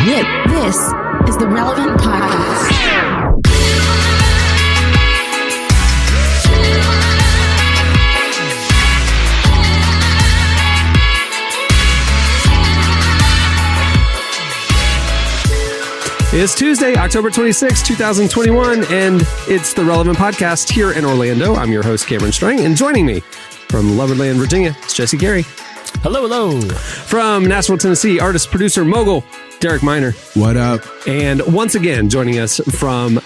This is the Relevant Podcast. It's Tuesday, October 26, 2021, and it's the Relevant Podcast here in Orlando. I'm your host, Cameron Strang, and joining me from Loverland, Virginia, it's Jesse Gary. Hello, hello. From Nashville, Tennessee, artist, producer, mogul, Derek Miner. What up? And once again, joining us from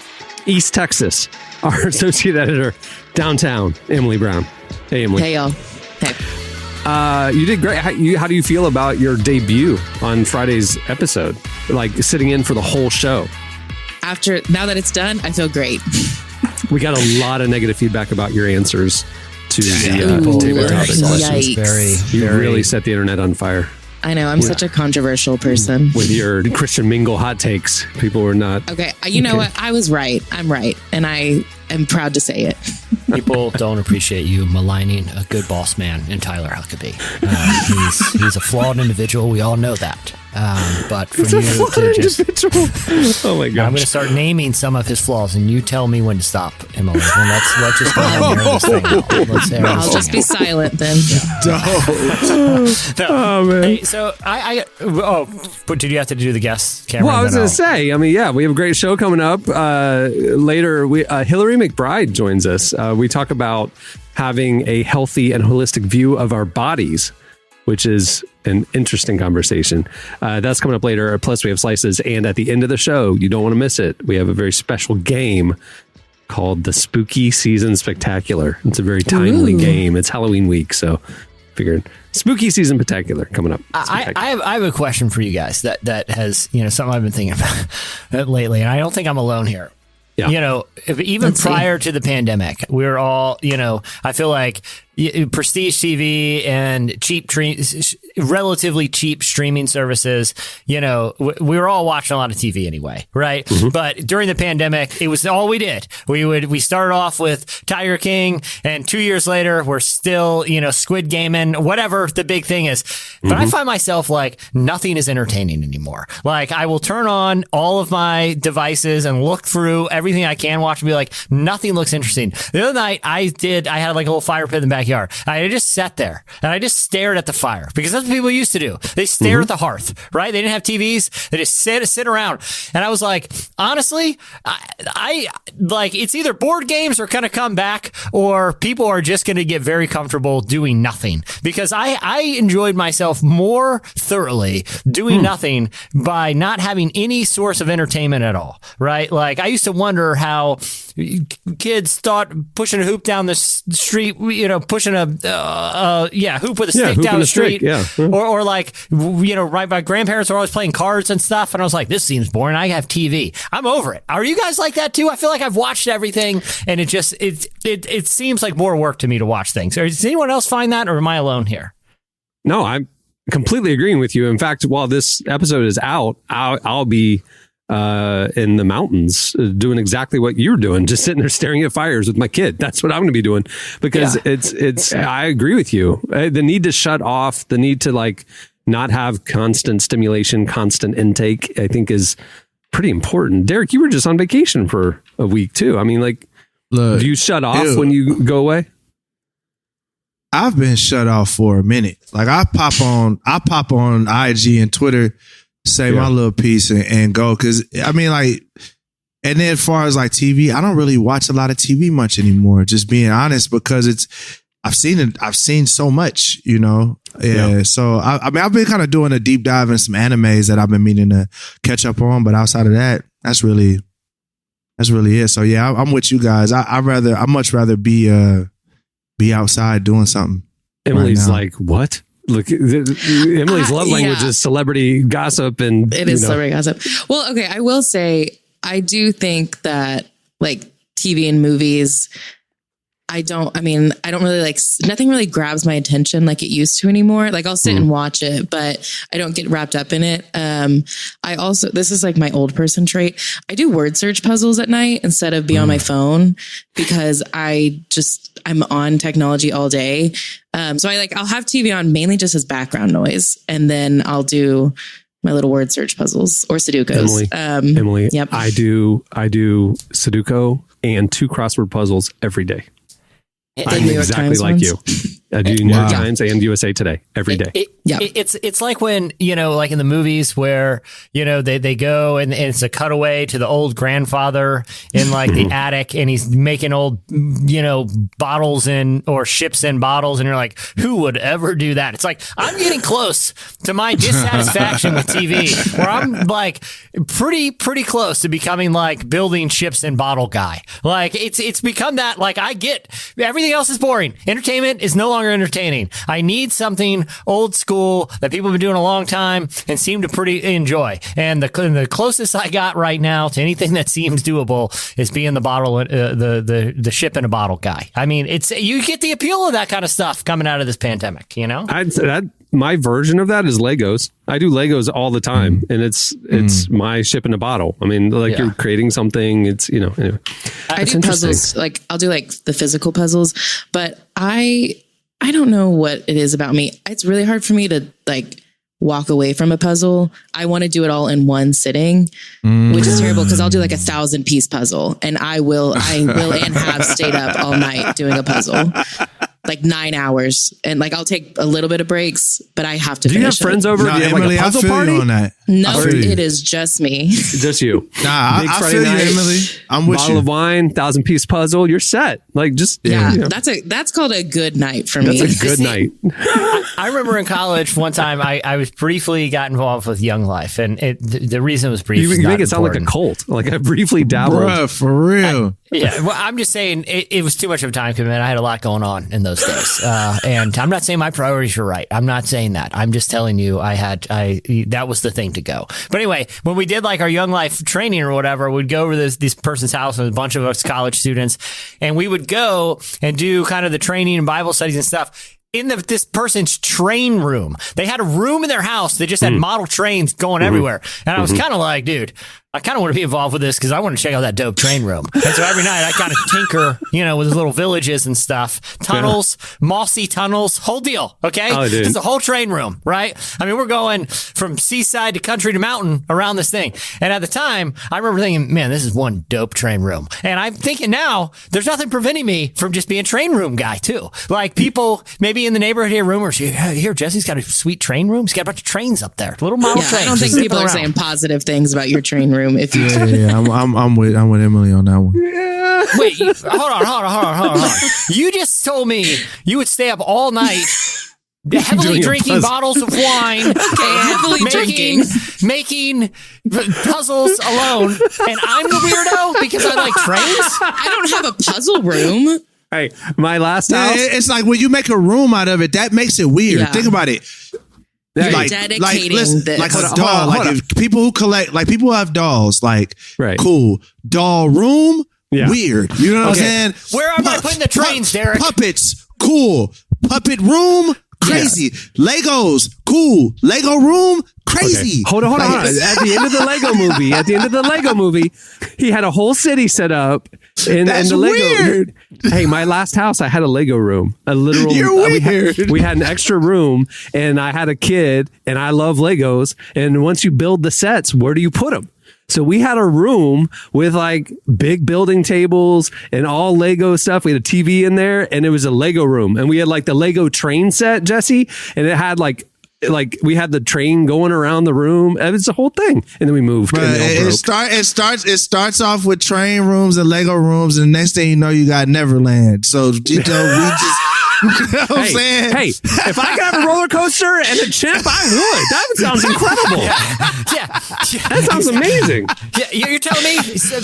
East Texas, our associate editor, downtown, Emily Brown. Hey, Emily. Hey, y'all. Hey. You did great. How do you feel about your debut on Friday's episode? Like sitting in for the whole show? Now that it's done, I feel great. We got a lot of negative feedback about your answers to the topic questions. You really set the internet on fire. I know. I'm such a controversial person. With your Christian Mingle hot takes, people were not... Okay, you know what? I was right. I'm right. And I am proud to say it. People don't appreciate you maligning a good boss man in Tyler Huckabee. He's a flawed individual. We all know that. But for you to just... Oh my God. I'm going to start naming some of his flaws, and you tell me when to stop, Emily. And let's just go ahead and air this thing out. I'll just be silent then. Don't. Oh, man. Hey, so but did you have to do the guest, Cameron? Well, I was going to say, we have a great show coming up. Later, Hillary McBride joins us. We talk about having a healthy and holistic view of our bodies, which is an interesting conversation. That's coming up later. Plus, we have slices. And at the end of the show, you don't want to miss it, we have a very special game called the Spooky Season Spectacular. It's a very timely game. It's Halloween week, so figured Spooky Season Spectacular coming up. I have a question for you guys that has, something I've been thinking about lately, and I don't think I'm alone here. Yeah. Even prior to the pandemic, we were all, I feel like prestige TV and relatively cheap streaming services, we were all watching a lot of TV anyway, right? Mm-hmm. But during the pandemic, it was all we did. We started off with Tiger King, and 2 years later, we're still, Squid Gaming, whatever the big thing is. But I find myself like nothing is entertaining anymore. Like I will turn on all of my devices and look through everything I can watch and be like, nothing looks interesting. The other night I had like a little fire pit in the backyard. I just sat there and I just stared at the fire because that's what people used to do. They stare at the hearth, right? They didn't have TVs. They just sit around. And I was like, honestly, I like it's either board games are going to come back or people are just going to get very comfortable doing nothing, because I enjoyed myself more thoroughly doing nothing by not having any source of entertainment at all, right? Like I used to wonder how kids thought pushing a hoop down the street, pushing a hoop with a stick down the street, or like, my grandparents were always playing cards and stuff, and I was like, this seems boring. I have TV. I'm over it. Are you guys like that too? I feel like I've watched everything, and it seems like more work to me to watch things. Does anyone else find that, or am I alone here? No, I'm completely agreeing with you. In fact, while this episode is out, I'll be in the mountains doing exactly what you're doing, just sitting there staring at fires with my kid. That's what I'm going to be doing, because I agree with you. The need to shut off, the need to like not have constant stimulation, constant intake, I think is pretty important. Derek, you were just on vacation for a week too. Look, do you shut off when you go away? I've been shut off for a minute. Like I pop on IG and Twitter, say my little piece and go. Cause and then as far as like TV, I don't really watch a lot of TV much anymore, just being honest, because I've seen so much, Yeah. So I've been kind of doing a deep dive in some animes that I've been meaning to catch up on, but outside of that, that's really it. So yeah, I'm with you guys. I'd much rather be outside doing something. Emily's like, what? Look, Emily's love language is celebrity gossip, and it is celebrity gossip. Well, okay, I will say I do think that like TV and movies, I don't really like, nothing really grabs my attention like it used to anymore. Like I'll sit and watch it, but I don't get wrapped up in it. This is like my old person trait. I do word search puzzles at night instead of be on my phone, because I'm on technology all day. So I'll have TV on mainly just as background noise. And then I'll do my little word search puzzles or Sudokus. Emily, yep. I do Sudoku and 2 crossword puzzles every day. I'm exactly like you. I do New York Times and USA Today every day. It's like when, like in the movies where, they go and it's a cutaway to the old grandfather in like the attic and he's making old, bottles or ships in bottles. And you're like, who would ever do that? It's like, I'm getting close to my dissatisfaction with TV where I'm like pretty close to becoming like building ships in bottle guy. Like it's become that, like I get everything else is boring. Entertainment is no longer entertaining. I need something old school that people have been doing a long time and seem to pretty enjoy. And the closest I got right now to anything that seems doable is being the bottle, the ship in a bottle guy. I mean, you get the appeal of that kind of stuff coming out of this pandemic. I'd say that my version of that is Legos. I do Legos all the time, and it's my ship in a bottle. I mean, you're creating something. It's anyway. I do puzzles. Like I'll do like the physical puzzles, but I don't know what it is about me. It's really hard for me to like walk away from a puzzle. I want to do it all in one sitting, which is terrible because I'll do like 1,000-piece puzzle and I will and have stayed up all night doing a puzzle. Like 9 hours, and like I'll take a little bit of breaks, but I have to. Do you have friends over? No, do you have Emily, like a puzzle party? On that. No, it is just me. Just you. Nah, I feel you, Emily. I'm with bottle you. Of wine, 1,000-piece puzzle. You're set. Like just that's called a good night for me. That's a good night. I remember in college one time I was briefly got involved with Young Life, and the reason it was brief. You make it sound like a cult. Like I briefly dabbled. Bruh, for real. Well, I'm just saying it was too much of a time commitment. I had a lot going on in those days. And I'm not saying my priorities were right. I'm not saying that. I'm just telling you that was the thing to go. But anyway, when we did like our Young Life training or whatever, we'd go over this person's house with a bunch of us college students, and we would go and do kind of the training and Bible studies and stuff in this person's train room. They had a room in their house that just had model trains going everywhere. And I was kind of like, dude, I kind of want to be involved with this because I want to check out that dope train room. And so every night I kind of tinker, with his little villages and stuff, tunnels, mossy tunnels, whole deal. Okay. Oh, dude. This is a whole train room, right? I mean, we're going from seaside to country to mountain around this thing. And at the time I remember thinking, man, this is one dope train room. And I'm thinking now there's nothing preventing me from just being train room guy too. Like people maybe in the neighborhood hear rumors, here, Jesse's got a sweet train room. He's got a bunch of trains up there, little model trains. I don't think people are saying positive things about your train room. If you I'm with Emily on that one. Wait, hold on. You just told me you would stay up all night heavily drinking bottles of wine and making puzzles alone, and I'm the weirdo because I like trains? I don't have a puzzle room. Hey, my last house. It's like when you make a room out of it, that makes it weird. Yeah. Think about it. Dedicating listen, this. like a doll. Like if people who collect, like people who have dolls, like cool doll room, weird. You know what I'm saying? Where am I putting the trains, Derek? Puppets, cool. Puppet room, crazy. Legos, cool. Lego room, crazy. Okay. Hold on. At the end of the Lego movie, he had a whole city set up. That's the Lego. weird. Hey, my last house, I had a Lego room, a literal. You're weird. We had an extra room, and I had a kid, and I love Legos. And once you build the sets, where do you put them? So we had a room with like big building tables and all Lego stuff. We had a TV in there, and it was a Lego room. And we had like the Lego train set, Jesse, and it had like we had the train going around the room. It was the whole thing. And then we moved. But it starts off with train rooms and Lego rooms, and next thing you know, you got Neverland. So we just. You know what I'm saying? Hey, if I could have a roller coaster and a chimp, I would. That sounds incredible. Yeah. That sounds amazing. Yeah, you're telling me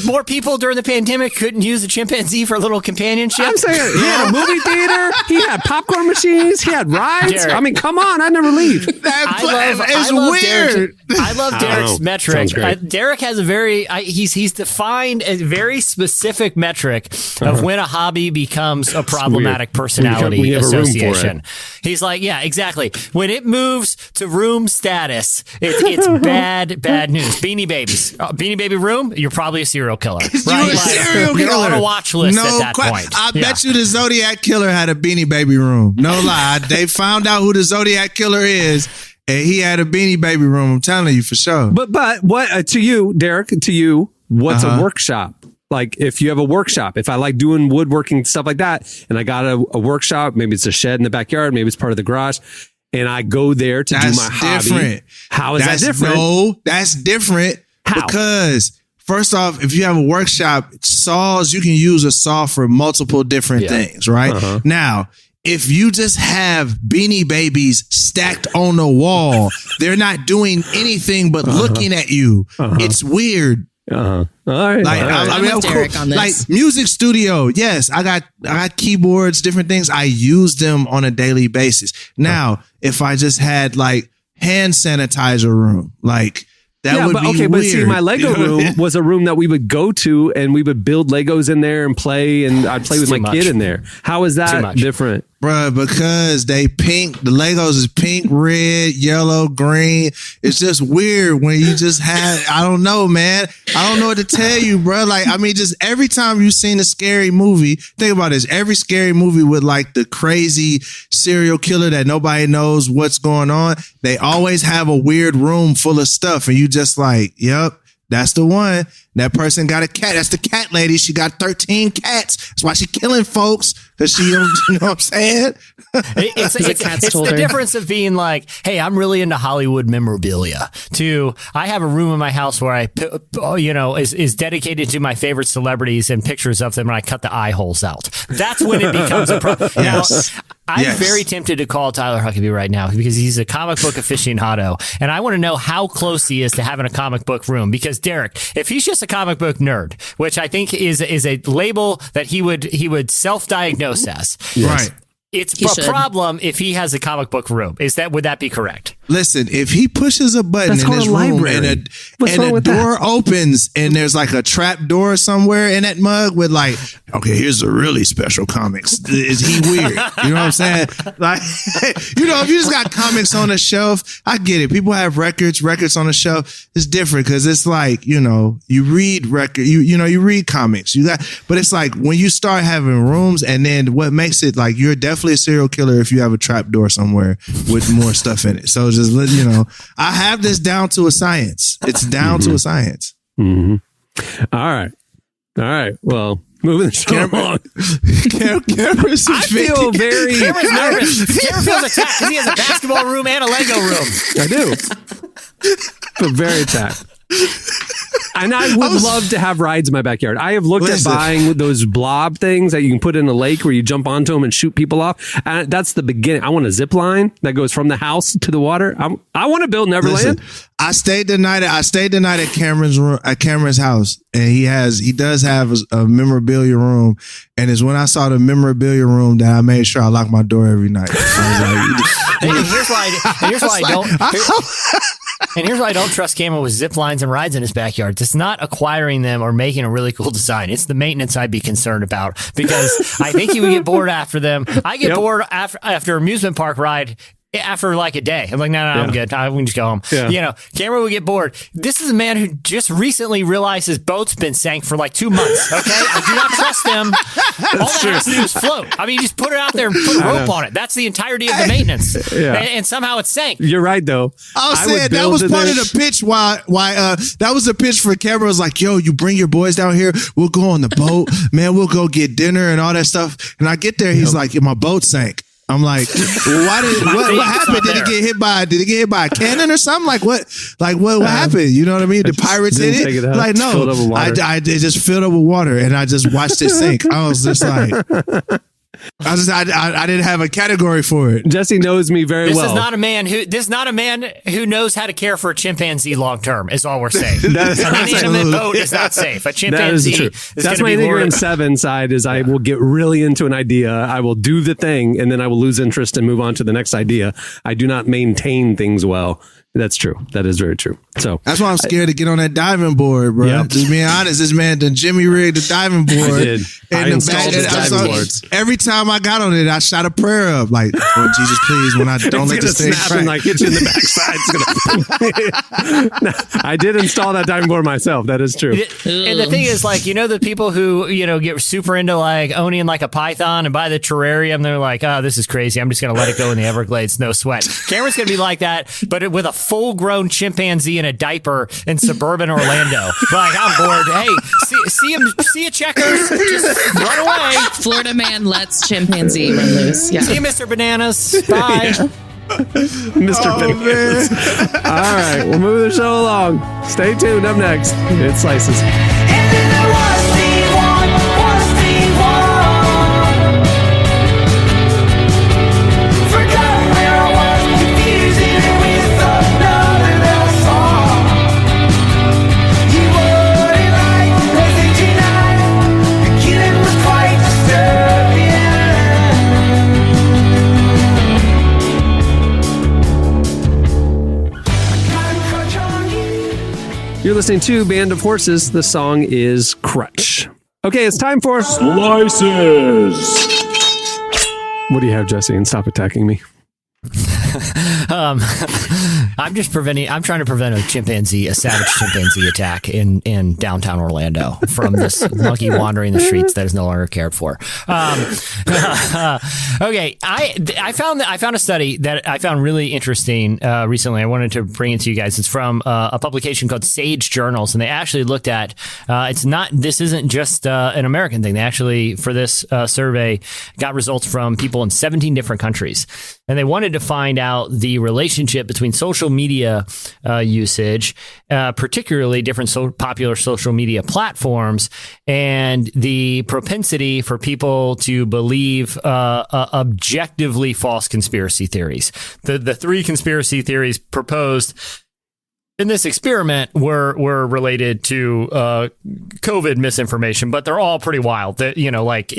more people during the pandemic couldn't use a chimpanzee for a little companionship? I'm saying he had a movie theater. He had popcorn machines. He had rides. Derek, I mean, come on. I never leave. It's weird. I love Derek's metric. Derek has a he's defined a very specific metric of when a hobby becomes a problematic personality association. He's like, yeah, exactly. When it moves to room status, it's bad news. Beanie Babies. Beanie Baby room, you're probably a serial killer. Right? You're on a watch list at that point. I bet you the Zodiac Killer had a Beanie Baby room. No lie. They found out who the Zodiac Killer is, And he had a Beanie Baby room. I'm telling you for sure. But what to you, Derek? To you, what's a workshop? Like if you have a workshop, if I like doing woodworking stuff like that, and I got a workshop, maybe it's a shed in the backyard, maybe it's part of the garage, and I go there to do my hobby. How is that different? No, that's different. How? Because first off, if you have a workshop, saws, you can use a saw for multiple different things, right? Now, if you just have Beanie Babies stacked on the wall, they're not doing anything but looking at you. It's weird. All right. Like, I mean, cool. Like music studio. Yes, I got keyboards, different things. I use them on a daily basis. Now, if I just had like hand sanitizer room, like that would be weird. But see, my Lego room was a room that we would go to and we would build Legos in there and play, and I'd play with my kid in there. How is that different? Bruh, because they pink, the Legos is pink, red, yellow, green. It's just weird when you just had, I don't know, man. I don't know what to tell you, bruh. Like, I mean, just every time you've seen a scary movie, think about this. Every scary movie with like the crazy serial killer that nobody knows what's going on, they always have a weird room full of stuff. And you just like, yep. That's the one. That person got a cat. That's the cat lady. She got 13 cats. That's why she killing folks. Because she, you know what I'm saying? It's the difference of being like, hey, I'm really into Hollywood memorabilia, to I have a room in my house where I, is dedicated to my favorite celebrities and pictures of them, and I cut the eye holes out. That's when it becomes a problem. Yes. Now, I'm very tempted to call Tyler Huckabee right now because he's a comic book aficionado, and I want to know how close he is to having a comic book room. Because Derek, if he's just a comic book nerd, which I think is a label that he would self-diagnose as, right? It's a problem if he has a comic book room. Would that be correct? Listen, if he pushes a button in his room and a door opens and there's like a trap door somewhere in that mug with like, okay, here's the really special comics. Is he weird? You know what I'm saying? Like, if you just got comics on the shelf, I get it. People have records on the shelf. It's different because it's like, you read you read comics. But it's like when you start having rooms, and then what makes it like you're definitely a serial killer if you have a trap door somewhere with more stuff in it. So just let I have this down to a science. It's down to a science. Mm-hmm. All right. Well, moving the show along. I feel very. Cameron's nervous. Cameron feels attacked because he has a basketball room and a Lego room. I do. Feel very attacked. And I would love to have rides in my backyard. I have looked at buying those blob things that you can put in a lake where you jump onto them and shoot people off. And that's the beginning. I want a zip line that goes from the house to the water. I want to build Neverland. I stayed the night at Cameron's room, at Cameron's house, and he does have a memorabilia room. And it's when I saw the memorabilia room that I made sure I locked my door every night. And here's why I don't trust Cameron with zip lines and rides in his backyard. It's not acquiring them or making a really cool design. It's the maintenance I'd be concerned about, because I think he would get bored after them. I get bored after amusement park ride. After like a day, I'm like, no, I'm good. We can just go home. Yeah. Cameron would get bored. This is a man who just recently realized his boat's been sank for like 2 months. Okay, I do not trust him. All they have to do is float. I mean, you just put it out there and put a rope on it. That's the entirety of the maintenance. And somehow it sank. You're right, though. I was saying that was part of the pitch. Why? That was the pitch for Cameron. Was like, yo, you bring your boys down here. We'll go on the boat, man. We'll go get dinner and all that stuff. And I get there, he's like, my boat sank. I'm like, what happened? Did it get hit by a cannon or something? Like what happened? You know what I mean? The pirates hit it? Like, no, it just filled up with water, and I just watched it sink. I was just like, I didn't have a category for it. Jesse knows me very well. This is not a man who knows how to care for a chimpanzee long term. Is all we're saying. An inanimate boat is not safe. A chimpanzee is that's my Enneagram 7 side. Is I will get really into an idea. I will do the thing, and then I will lose interest and move on to the next idea. I do not maintain things well. That's true. That is very true. So that's why I'm scared to get on that diving board, bro. Yep. Just being honest, this man done Jimmy rigged the diving board. I did. I installed the diving boards. Every time I got on it, I shot a prayer up like, "Lord Jesus, please, when I don't let this thing crack, like hit you in the backside." No, I did install that diving board myself. That is true. And the thing is, like, the people who get super into like owning like a python and buy the terrarium, they're like, "Oh, this is crazy. I'm just gonna let it go in the Everglades, no sweat." Cameron's gonna be like that, but with a full-grown chimpanzee in a diaper in suburban Orlando. Like, I'm bored. Hey, see you, checkers. Just run away. Florida man lets chimpanzee run loose. Yeah. See you, Mr. Bananas. Bye. Mr. Bananas. All right, we'll move the show along. Stay tuned. Up next, it Slices. You're listening to Band of Horses. The song is Crutch. Okay, it's time for Slices. What do you have, Jesse? And stop attacking me. I'm trying to prevent a savage chimpanzee attack in downtown Orlando from this monkey wandering the streets that is no longer cared for. Okay, I found a study that I found really interesting recently. I wanted to bring it to you guys. It's from a publication called Sage Journals, and they actually looked at. This isn't just an American thing. They actually, for this survey, got results from people in 17 different countries, and they wanted to find out the relationship between social media usage, particularly different popular social media platforms, and the propensity for people to believe objectively false conspiracy theories. The three conspiracy theories proposed in this experiment were related to COVID misinformation, but they're all pretty wild. That, like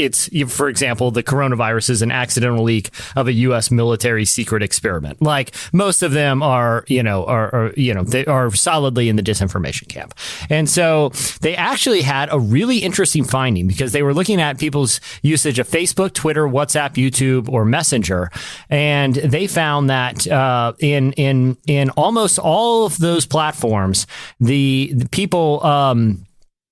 for example, the coronavirus is an accidental leak of a U.S. military secret experiment. Like most of them are they are solidly in the disinformation camp. And so they actually had a really interesting finding because they were looking at people's usage of Facebook, Twitter, WhatsApp, YouTube, or Messenger, and they found that in almost all of those platforms, the people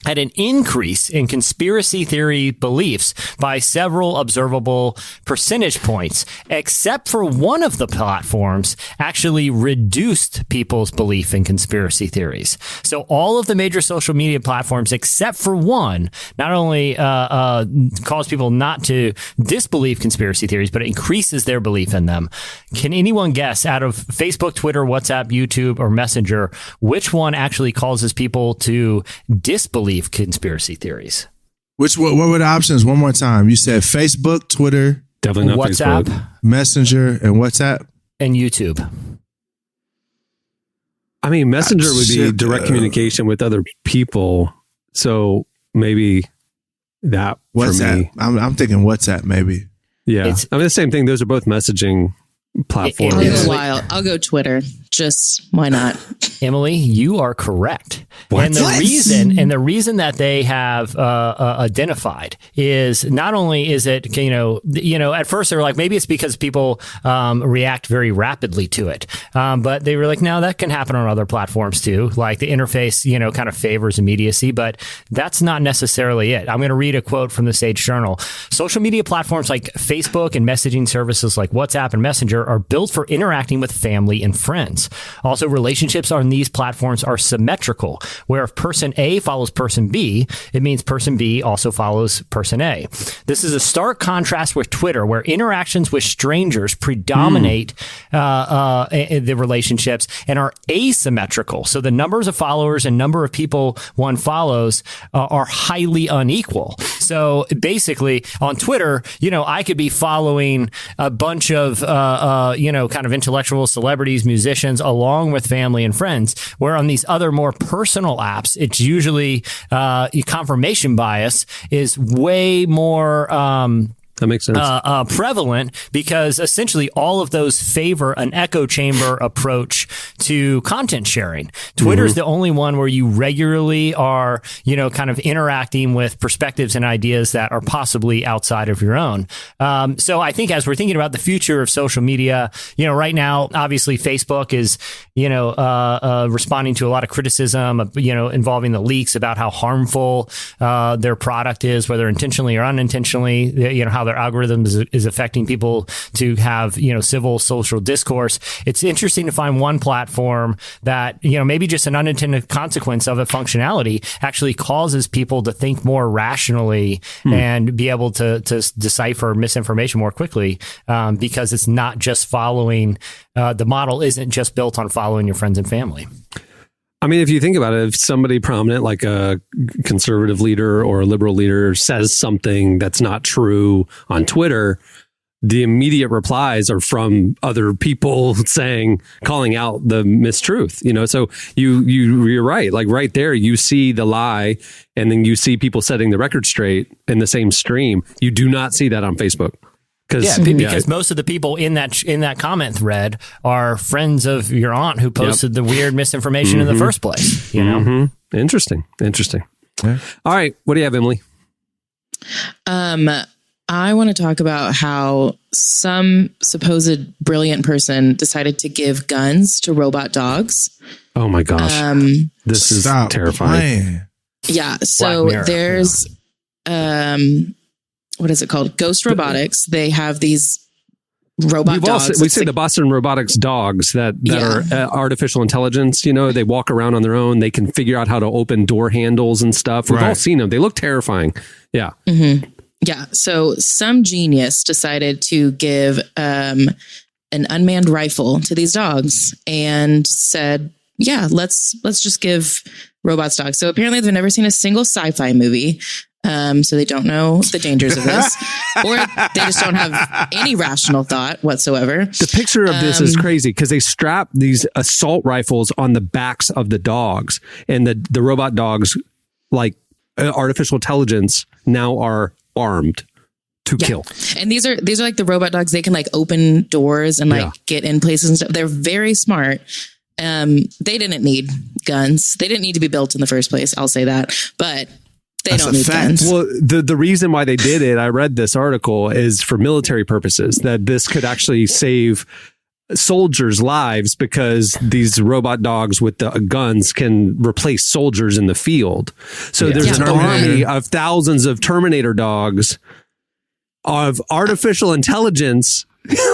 had an increase in conspiracy theory beliefs by several observable percentage points, except for one of the platforms actually reduced people's belief in conspiracy theories. So all of the major social media platforms, except for one, not only cause people not to disbelieve conspiracy theories, but it increases their belief in them. Can anyone guess, out of Facebook, Twitter, WhatsApp, YouTube, or Messenger, which one actually causes people to disbelieve conspiracy theories? What were the options? One more time. You said Facebook, Twitter, definitely not WhatsApp, Facebook. Messenger, and WhatsApp, and YouTube. I mean, Messenger would be direct communication with other people, so maybe that WhatsApp. for me. I'm thinking WhatsApp, maybe. Yeah, I mean the same thing. Those are both messaging platforms. I'll go Twitter. Just why not? Emily, you are correct. What? And the reason that they have identified is not only is it at first they were like, maybe it's because people react very rapidly to it, but they were like, no, that can happen on other platforms too. Like the interface kind of favors immediacy, but that's not necessarily it. I'm going to read a quote from the Sage Journal. Social media platforms like Facebook and messaging services like WhatsApp and Messenger are built for interacting with family and friends. Also, relationships on these platforms are symmetrical, where if person A follows person B, it means person B also follows person A. This is a stark contrast with Twitter, where interactions with strangers predominate the relationships and are asymmetrical. So the numbers of followers and number of people one follows are highly unequal. So basically, on Twitter, I could be following a bunch of kind of intellectual celebrities, musicians, along with family and friends, where on these other more personal apps, it's usually confirmation bias is way more That makes sense. Prevalent because essentially all of those favor an echo chamber approach to content sharing. Twitter's the only one where you regularly are, kind of interacting with perspectives and ideas that are possibly outside of your own. So I think as we're thinking about the future of social media, right now, obviously Facebook is, responding to a lot of criticism, involving the leaks about how harmful their product is, whether intentionally or unintentionally, how their algorithms is affecting people to have, civil social discourse. It's interesting to find one platform that, maybe just an unintended consequence of a functionality actually causes people to think more rationally and be able to decipher misinformation more quickly, because it's not just following, the model isn't just built on following your friends and family. I mean, if you think about it, if somebody prominent like a conservative leader or a liberal leader says something that's not true on Twitter, the immediate replies are from other people calling out the mistruth, so you're right. Like right there, you see the lie and then you see people setting the record straight in the same stream. You do not see that on Facebook. Because most of the people in that comment thread are friends of your aunt who posted the weird misinformation in the first place. Interesting. Yeah. All right, what do you have, Emily? I want to talk about how some supposed brilliant person decided to give guns to robot dogs. Oh my gosh, this is terrifying. Playing. Yeah, so there's what is it called? Ghost Robotics. They have these robot dogs. We say the Boston Robotics dogs that are artificial intelligence. They walk around on their own. They can figure out how to open door handles and stuff. We've all seen them. They look terrifying. Yeah. Mm-hmm. Yeah. So some genius decided to give an unmanned rifle to these dogs and said, yeah, let's just give robots dogs. So apparently they've never seen a single sci-fi movie. So they don't know the dangers of this, or they just don't have any rational thought whatsoever. The picture of this is crazy because they strap these assault rifles on the backs of the dogs, and the robot dogs, like artificial intelligence, now are armed to kill. And these are like the robot dogs. They can like open doors and get in places and stuff. They're very smart. They didn't need guns. They didn't need to be built in the first place. I'll say that, but they don't need guns. Well, the reason why they did it, I read this article, is for military purposes, that this could actually save soldiers' lives because these robot dogs with the guns can replace soldiers in the field. So there's an army of thousands of Terminator dogs of artificial intelligence,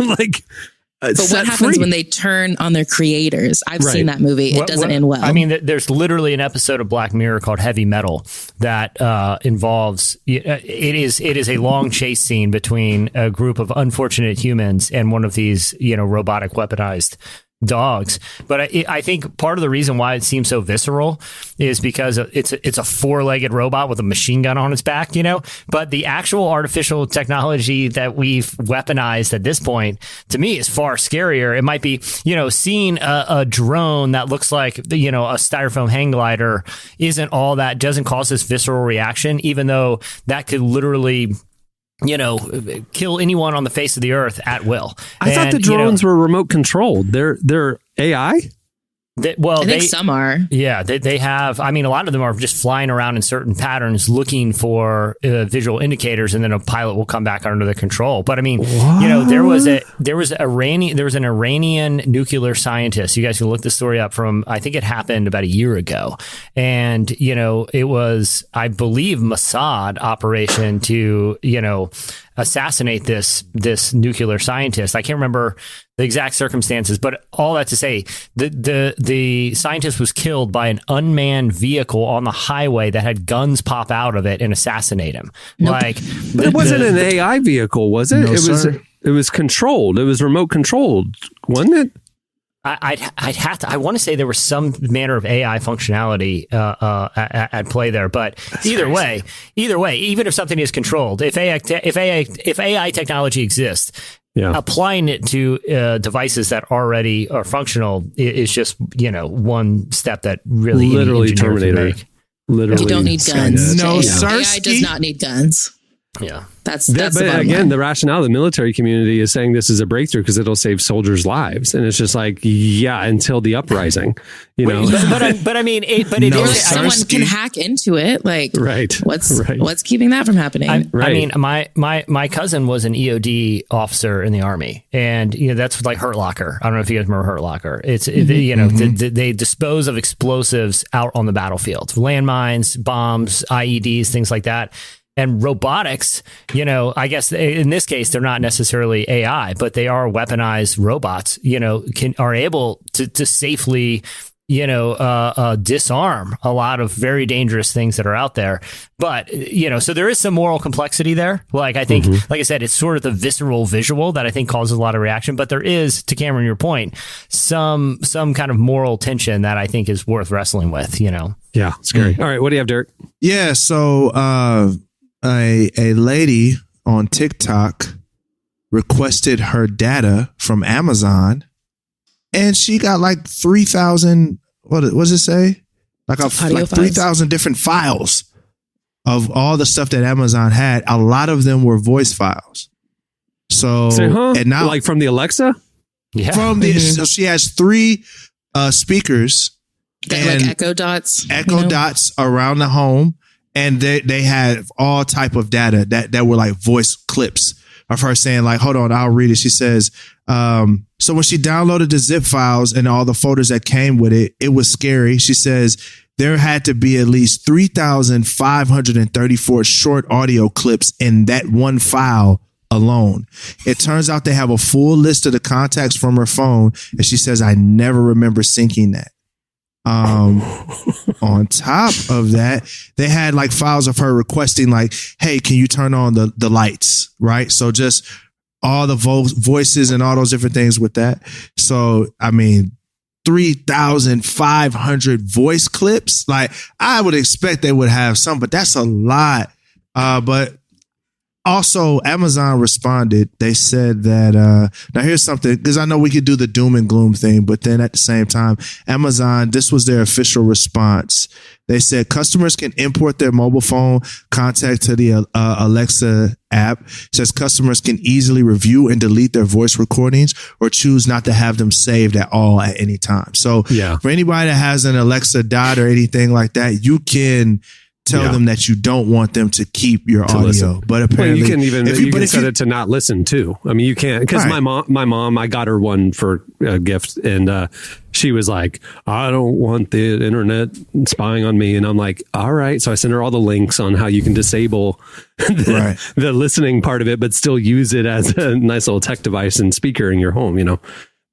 but what happens when they turn on their creators? I've seen that movie. It doesn't end well. I mean, there's literally an episode of Black Mirror called Heavy Metal that involves, it is a long chase scene between a group of unfortunate humans and one of these, robotic weaponized dogs. But I think part of the reason why it seems so visceral is because it's a four-legged robot with a machine gun on its back, but the actual artificial technology that we've weaponized at this point, to me, is far scarier. It might be, seeing a drone that looks like, a styrofoam hang glider doesn't cause this visceral reaction, even though that could literally kill anyone on the face of the earth at will. I thought the drones were remote controlled. They're AI? I think some are. Yeah, they have. I mean, a lot of them are just flying around in certain patterns looking for visual indicators, and then a pilot will come back under the control. But I mean, there was an Iranian nuclear scientist. You guys can look the story up from, I think it happened about a year ago. And, it was, I believe, Mossad operation to, assassinate this nuclear scientist. I can't remember the exact circumstances, but all that to say, the scientist was killed by an unmanned vehicle on the highway that had guns pop out of it and assassinate him. Nope. But it wasn't an AI vehicle, was it? No, it was controlled. It was remote controlled, wasn't it? I'd have to. I want to say there was some manner of AI functionality at play there, but either way, even if something is controlled, if AI technology exists, applying it to devices that already are functional is just one step that really literally Terminator. You don't need guns. No, AI does not need guns. Yeah. That's But the bottom again, line. the rationale of the military community is saying this is a breakthrough because it'll save soldiers' lives. And it's just like, yeah, until the uprising, you know. But I mean, it Or is. someone can hack into it. Like, Right. What's keeping that from happening? I mean, my cousin was an EOD officer in the Army, and that's like Hurt Locker. I don't know if you guys remember Hurt Locker. It's they dispose of explosives out on the battlefield, landmines, bombs, IEDs, things like that. And robotics, I guess in this case, they're not necessarily AI, but they are weaponized robots, are able to safely, disarm a lot of very dangerous things that are out there. But, so there is some moral complexity there. Like, I think, like I said, it's sort of the visceral visual that I think causes a lot of reaction. But there is, to Cameron, your point, some kind of moral tension that I think is worth wrestling with, Yeah, scary. All right. What do you have, Derek? Yeah. So, a lady on TikTok requested her data from Amazon, and she got like 3,000. What does it say? Like 3,000 different files of all the stuff that Amazon had. A lot of them were voice files. So, and now, like from the Alexa? Yeah. So she has 3 speakers and like Echo Dots. Dots around the home. And they had all type of data that were like voice clips of her saying, like, hold on, I'll read it. She says, so when she downloaded the zip files and all the folders that came with it, it was scary. She says there had to be at least 3,534 short audio clips in that one file alone. It turns out they have a full list of the contacts from her phone. And she says, I never remember syncing that. On top of that, they had like files of her requesting, like, hey, can you turn on the lights? Right. So just all the voices and all those different things with that. So, I mean, 3,500 voice clips. Like, I would expect they would have some, but that's a lot. But also, Amazon responded. They said that, now here's something, because I know we could do the doom and gloom thing, but then at the same time, Amazon, this was their official response. They said customers can import their mobile phone contact to the Alexa app. It says customers can easily review and delete their voice recordings or choose not to have them saved at all at any time. So for anybody that has an Alexa Dot or anything like that, you can tell them that you don't want them to keep your audio. Listen. But apparently, you can even set it to not listen too. I mean, you can't, because my mom, I got her one for a gift, and she was like, I don't want the internet spying on me. And I'm like, all right. So I sent her all the links on how you can disable the listening part of it, but still use it as a nice little tech device and speaker in your home,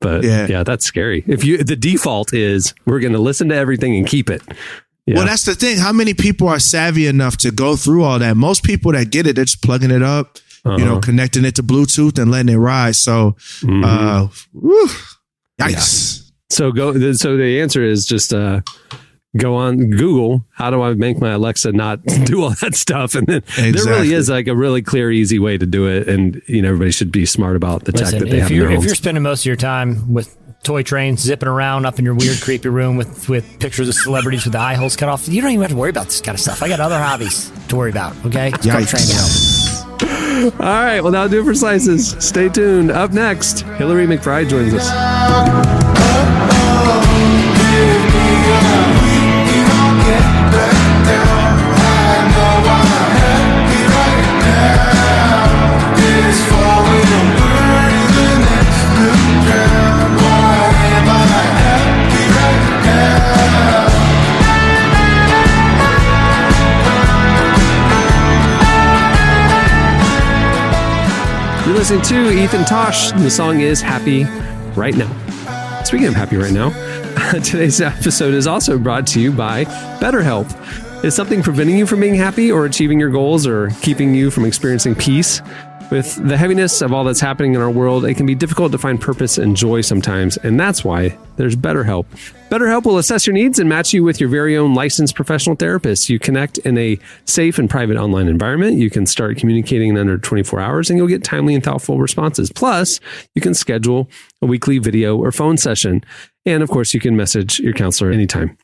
But yeah, that's scary. The default is we're going to listen to everything and keep it. Yeah. Well, that's the thing. How many people are savvy enough to go through all that? Most people that get it, they're just plugging it up, connecting it to Bluetooth and letting it ride. So, yikes. Yeah. So the answer is just go on Google. How do I make my Alexa not do all that stuff? And then there really is like a really clear, easy way to do it. And everybody should be smart about the tech that they have in their homes. If you're spending most of your time with toy trains zipping around up in your weird, creepy room with pictures of celebrities with the eye holes cut off, you don't even have to worry about this kind of stuff. I got other hobbies to worry about. Okay, train to help. All right, well, that'll do it for Slices. Stay tuned. Up next, Hillary McBride joins us. You're listening to Ethan Tosh, and the song is Happy Right Now. Speaking of Happy Right Now, today's episode is also brought to you by BetterHelp. Is something preventing you from being happy or achieving your goals or keeping you from experiencing peace? With the heaviness of all that's happening in our world, it can be difficult to find purpose and joy sometimes, and that's why there's BetterHelp. BetterHelp will assess your needs and match you with your very own licensed professional therapist. You connect in a safe and private online environment. You can start communicating in under 24 hours, and you'll get timely and thoughtful responses. Plus, you can schedule a weekly video or phone session. And of course, you can message your counselor anytime.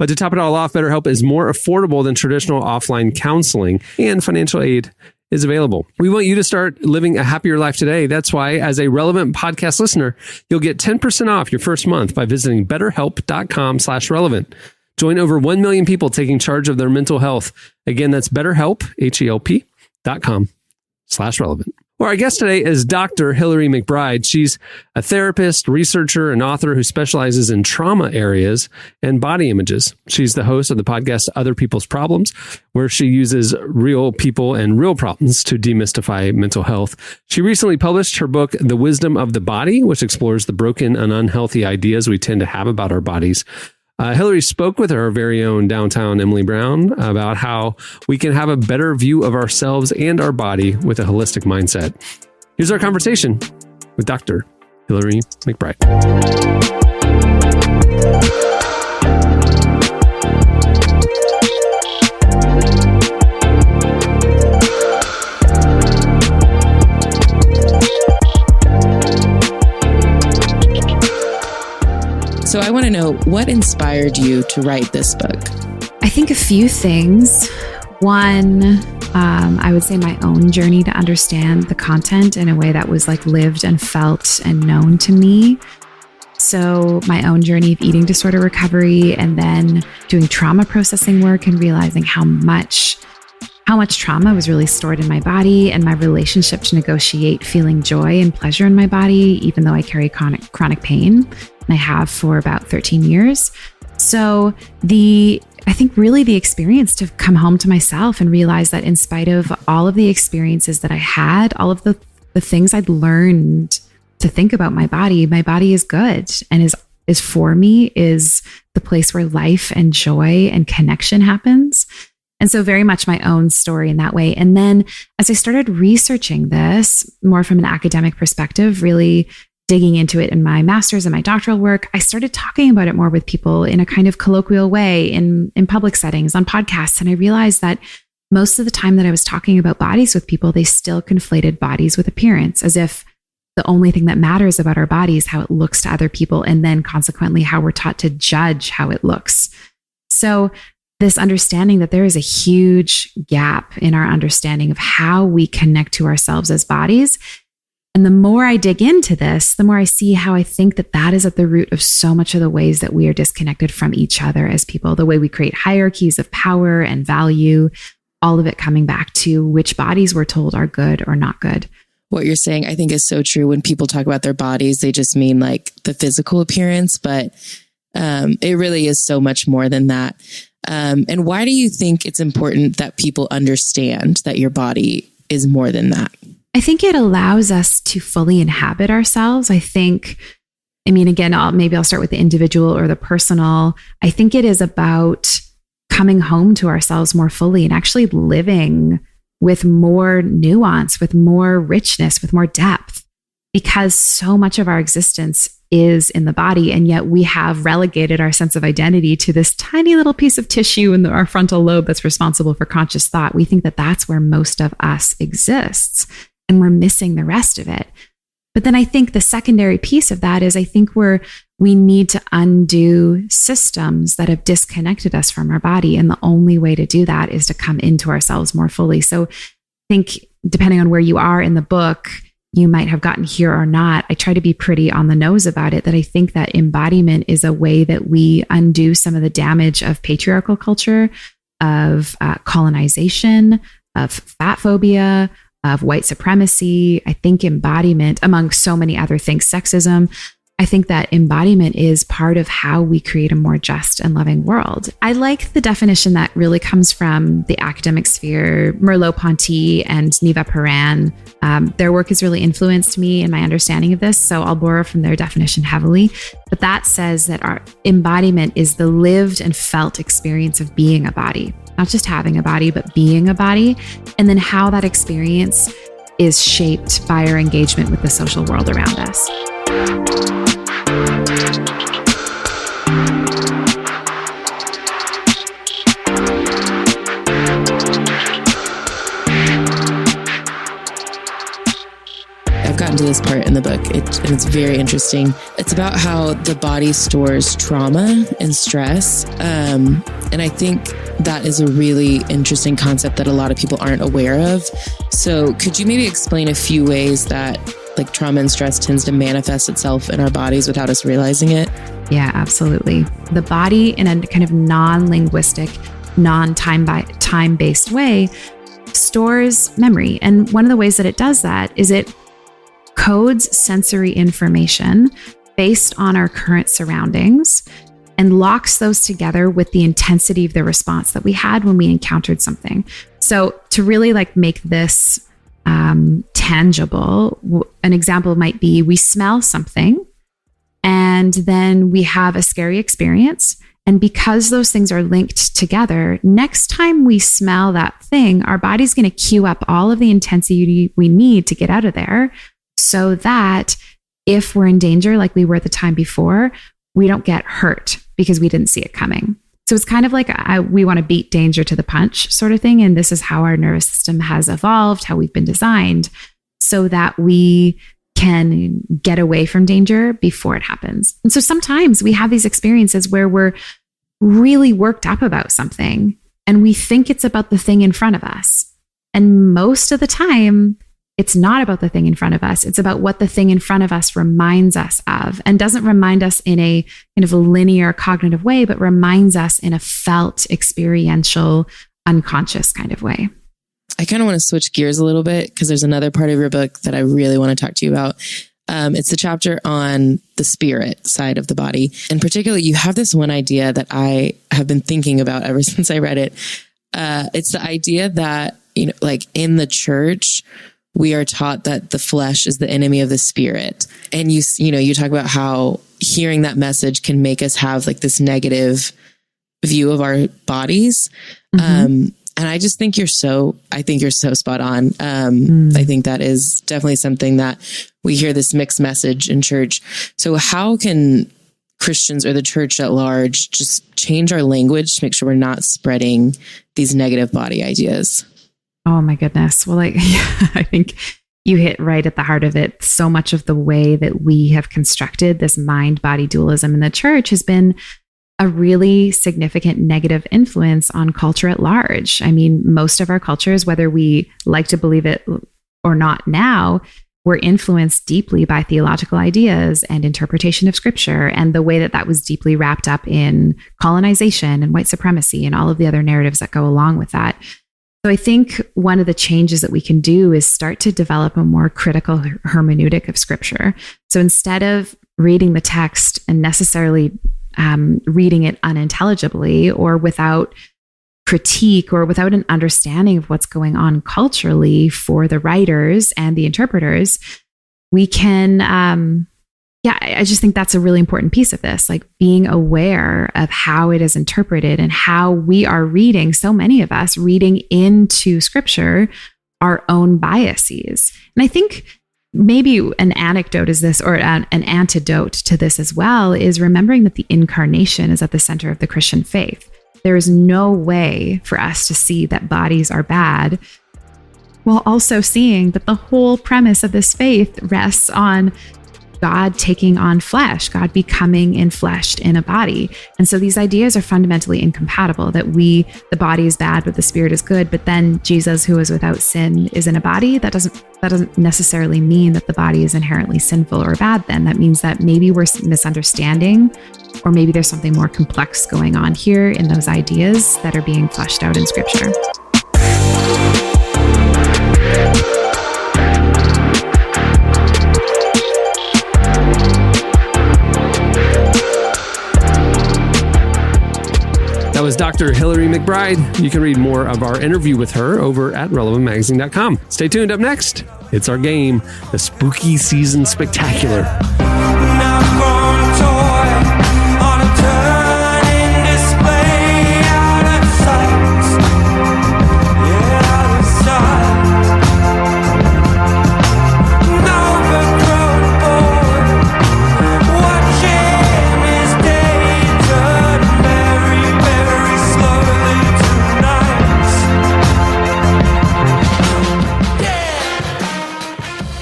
To top it all off, BetterHelp is more affordable than traditional offline counseling, and financial aid is available. We want you to start living a happier life today. That's why, as a Relevant podcast listener, you'll get 10% off your first month by visiting betterhelp.com/relevant. Join over 1 million people taking charge of their mental health. Again, that's BetterHelp, HELP.com/relevant. Well, our guest today is Dr. Hillary McBride. She's a therapist, researcher, and author who specializes in trauma areas and body images. She's the host of the podcast Other People's Problems, where she uses real people and real problems to demystify mental health. She recently published her book, The Wisdom of the Body, which explores the broken and unhealthy ideas we tend to have about our bodies. Hillary spoke with her very own downtown Emily Brown about how we can have a better view of ourselves and our body with a holistic mindset. Here's our conversation with Dr. Hillary McBride. So I want to know, what inspired you to write this book? I think a few things. One, I would say my own journey to understand the content in a way that was like lived and felt and known to me. So my own journey of eating disorder recovery, and then doing trauma processing work and realizing how much trauma was really stored in my body, and my relationship to negotiate feeling joy and pleasure in my body, even though I carry chronic pain. And I have for about 13 years. So I think really the experience to come home to myself and realize that in spite of all of the experiences that I had, all of the things I'd learned to think about my body is good and is for me, is the place where life and joy and connection happens. And so very much my own story in that way. And then as I started researching this more from an academic perspective, really digging into it in my master's and my doctoral work, I started talking about it more with people in a kind of colloquial way in public settings, on podcasts. And I realized that most of the time that I was talking about bodies with people, they still conflated bodies with appearance, as if the only thing that matters about our body is how it looks to other people, and then consequently how we're taught to judge how it looks. So this understanding that there is a huge gap in our understanding of how we connect to ourselves as bodies. And the more I dig into this, the more I see how I think that is at the root of so much of the ways that we are disconnected from each other as people, the way we create hierarchies of power and value, all of it coming back to which bodies we're told are good or not good. What you're saying, I think, is so true. When people talk about their bodies, they just mean like the physical appearance, but it really is so much more than that. And why do you think it's important that people understand that your body is more than that? I think it allows us to fully inhabit ourselves. Maybe I'll start with the individual or the personal. I think it is about coming home to ourselves more fully and actually living with more nuance, with more richness, with more depth, because so much of our existence is in the body. And yet we have relegated our sense of identity to this tiny little piece of tissue in our frontal lobe that's responsible for conscious thought. We think that that's where most of us exists, and we're missing the rest of it. But then I think the secondary piece of that is I think we need to undo systems that have disconnected us from our body. And the only way to do that is to come into ourselves more fully. So I think depending on where you are in the book, you might have gotten here or not. I try to be pretty on the nose about it, that I think that embodiment is a way that we undo some of the damage of patriarchal culture, of colonization, of fat phobia, of white supremacy. I think embodiment, among so many other things, sexism, I think that embodiment is part of how we create a more just and loving world. I like the definition that really comes from the academic sphere, Merleau-Ponty and Neva Paran. Their work has really influenced me in my understanding of this, so I'll borrow from their definition heavily. But that says that our embodiment is the lived and felt experience of being a body, not just having a body, but being a body, and then how that experience is shaped by our engagement with the social world around us. I've gotten to this part in in the book, and it's very interesting. It's about how the body stores trauma and stress. And I think that is a really interesting concept that a lot of people aren't aware of. So could you maybe explain a few ways that like trauma and stress tends to manifest itself in our bodies without us realizing it? Yeah, absolutely. The body, in a kind of non-linguistic, non-time-based way, stores memory. And one of the ways that it does that is it codes sensory information based on our current surroundings and locks those together with the intensity of the response that we had when we encountered something. So to really like make this tangible, an example might be we smell something and then we have a scary experience. And because those things are linked together, next time we smell that thing, our body's going to cue up all of the intensity we need to get out of there so that if we're in danger, like we were the time before, we don't get hurt because we didn't see it coming. So it's kind of like we want to beat danger to the punch sort of thing. And this is how our nervous system has evolved, how we've been designed so that we can get away from danger before it happens. And so sometimes we have these experiences where we're really worked up about something and we think it's about the thing in front of us. And most of the time, it's not about the thing in front of us. It's about what the thing in front of us reminds us of, and doesn't remind us in a kind of a linear cognitive way, but reminds us in a felt, experiential, unconscious kind of way. I kind of want to switch gears a little bit because there's another part of your book that I really want to talk to you about. It's the chapter on the spirit side of the body. And particularly, you have this one idea that I have been thinking about ever since I read it. It's the idea that, you know, like in the church, we are taught that the flesh is the enemy of the spirit. And you talk about how hearing that message can make us have like this negative view of our bodies. Mm-hmm. And I just think you're so spot on. I think that is definitely something that we hear this mixed message in church. So how can Christians or the church at large just change our language to make sure we're not spreading these negative body ideas? Oh my goodness. Well, I think you hit right at the heart of it. So much of the way that we have constructed this mind-body dualism in the church has been a really significant negative influence on culture at large. I mean, most of our cultures, whether we like to believe it or not now, were influenced deeply by theological ideas and interpretation of scripture, and the way that that was deeply wrapped up in colonization and white supremacy and all of the other narratives that go along with that. So I think one of the changes that we can do is start to develop a more critical hermeneutic of scripture. So instead of reading the text and necessarily reading it unintelligibly or without critique or without an understanding of what's going on culturally for the writers and the interpreters, we can, I just think that's a really important piece of this, like being aware of how it is interpreted and how we are reading, so many of us reading into scripture, our own biases. And I think maybe an anecdote is this, or an antidote to this as well, is remembering that the incarnation is at the center of the Christian faith. There is no way for us to see that bodies are bad while also seeing that the whole premise of this faith rests on God taking on flesh, God becoming enfleshed in a body. And so these ideas are fundamentally incompatible, that the body is bad, but the spirit is good. But then Jesus, who is without sin, is in a body. That doesn't necessarily mean that the body is inherently sinful or bad then. That means that maybe we're misunderstanding, or maybe there's something more complex going on here in those ideas that are being fleshed out in scripture. That was Dr. Hillary McBride. You can read more of our interview with her over at relevantmagazine.com. Stay tuned. Up next, it's our game, the Spooky Season Spectacular.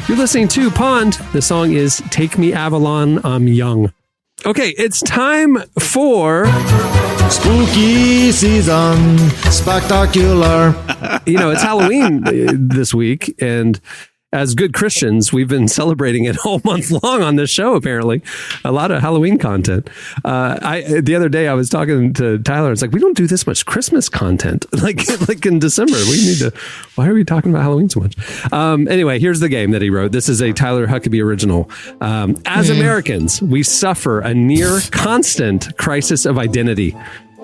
You're listening to Pond. The song is Take Me Avalon, I'm Young. Okay, it's time for Spooky season, spectacular. It's Halloween this week, and as good Christians, we've been celebrating it all month long on this show, apparently. A lot of Halloween content. The other day, I was talking to Tyler. It's like, we don't do this much Christmas content. Like in December. Why are we talking about Halloween so much? Anyway, here's the game that he wrote. This is a Tyler Huckabee original. As Americans, we suffer a near constant crisis of identity.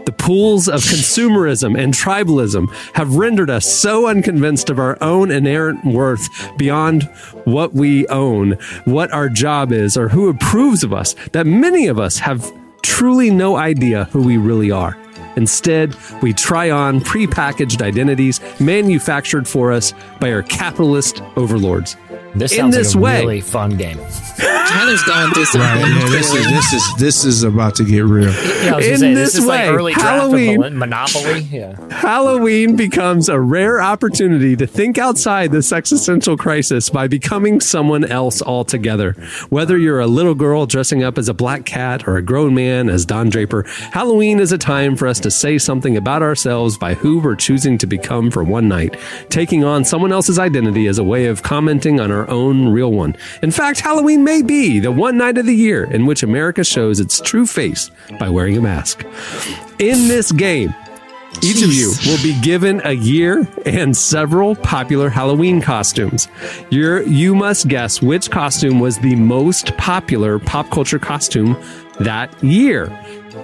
The pools of consumerism and tribalism have rendered us so unconvinced of our own inherent worth beyond what we own, what our job is, or who approves of us, that many of us have truly no idea who we really are. Instead, we try on prepackaged identities manufactured for us by our capitalist overlords. This sounds like a really fun game. Tyler's going through something. Yeah, this is about to get real. Yeah, I was gonna say, this is like early Halloween, draft of Monopoly. Yeah. Halloween becomes a rare opportunity to think outside this existential crisis by becoming someone else altogether. Whether you're a little girl dressing up as a black cat or a grown man as Don Draper, Halloween is a time for us to say something about ourselves by who we're choosing to become for one night. Taking on someone else's identity as a way of commenting on our own real one. In fact, Halloween may be the one night of the year in which America shows its true face by wearing a mask. In this game, each of you will be given a year and several popular Halloween costumes. You must guess which costume was the most popular pop culture costume that year.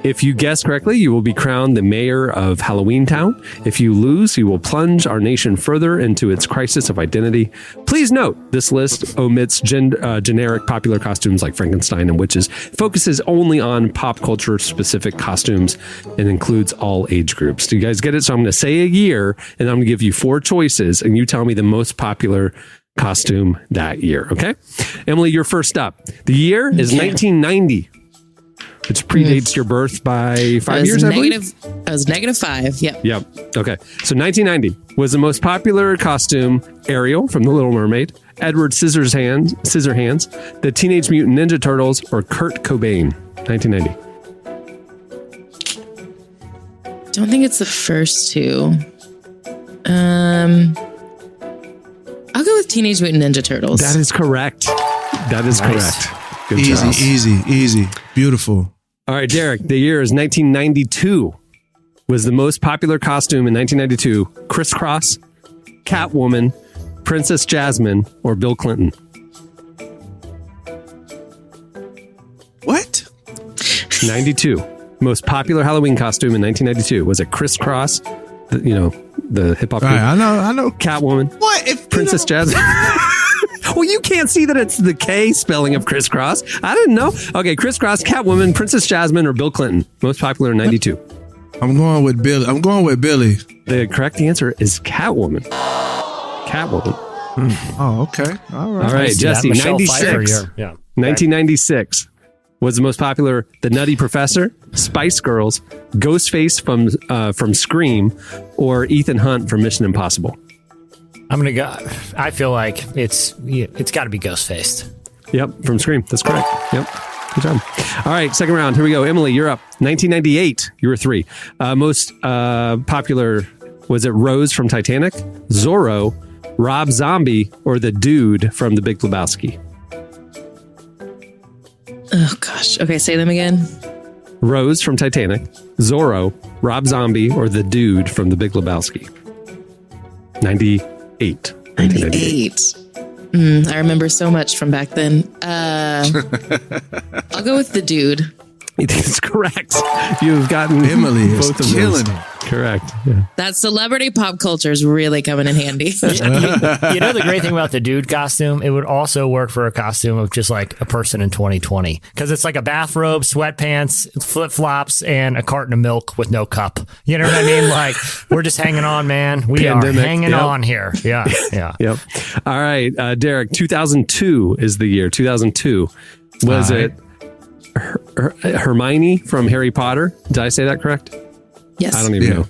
If you guess correctly, you will be crowned the mayor of Halloween Town. If you lose, you will plunge our nation further into its crisis of identity. Please note, this list omits generic popular costumes like Frankenstein and witches, focuses only on pop culture specific costumes, and includes all age groups. Do you guys get it? So I'm going to say a year, and I'm going to give you 4 choices, and you tell me the most popular costume that year, okay? Emily, you're first up. The year is 1990. Which predates your birth by 5 years, I believe? I was -5, yep. Yep. Okay. So 1990 was the most popular costume Ariel from The Little Mermaid, Edward Scissorhands, the Teenage Mutant Ninja Turtles, or Kurt Cobain. 1990. Don't think it's the first two. I'll go with Teenage Mutant Ninja Turtles. That is correct. That is correct. Good Easy, job. easy. Beautiful. All right, Derek, the year is 1992. Was the most popular costume in 1992 Crisscross, Catwoman, Princess Jasmine, or Bill Clinton? What? 92. Most popular Halloween costume in 1992. Was it Crisscross? The hip hop group? Right, I know. Catwoman. What? If Princess Jasmine. Well, you can't see that it's the K spelling of crisscross. I didn't know. Okay, Crisscross, Catwoman, Princess Jasmine, or Bill Clinton. Most popular in 92. I'm going with Billy. The correct answer is Catwoman. Catwoman. Oh, okay. All right, Jesse, 96. Yeah. 1996 was the most popular The Nutty Professor, Spice Girls, Ghostface from Scream, or Ethan Hunt from Mission Impossible. I'm going to go. I feel like it's got to be Ghostface. Yep, from Scream. That's correct. Yep. Good job. All right, second round. Here we go. Emily, you're up. 1998. You were 3. Most popular, was it Rose from Titanic, Zorro, Rob Zombie, or the Dude from The Big Lebowski? Oh, gosh. Okay, say them again. Rose from Titanic, Zorro, Rob Zombie, or the Dude from The Big Lebowski? 98. 98. I remember so much from back then. I'll go with the Dude. It's correct. You've gotten Emily is both of killing those. it. Correct. Yeah. That celebrity pop culture is really coming in handy. You know the great thing about the Dude costume? It would also work for a costume of just like a person in 2020. Because it's like a bathrobe, sweatpants, flip-flops, and a carton of milk with no cup. You know what I mean? Like, we're just hanging on, man. We Pandemic, are hanging on here. Yeah. Yep. All right, Derek, 2002 is the year. 2002. Was it Hermione from Harry Potter? Did I say that correct? Yes. I don't even know.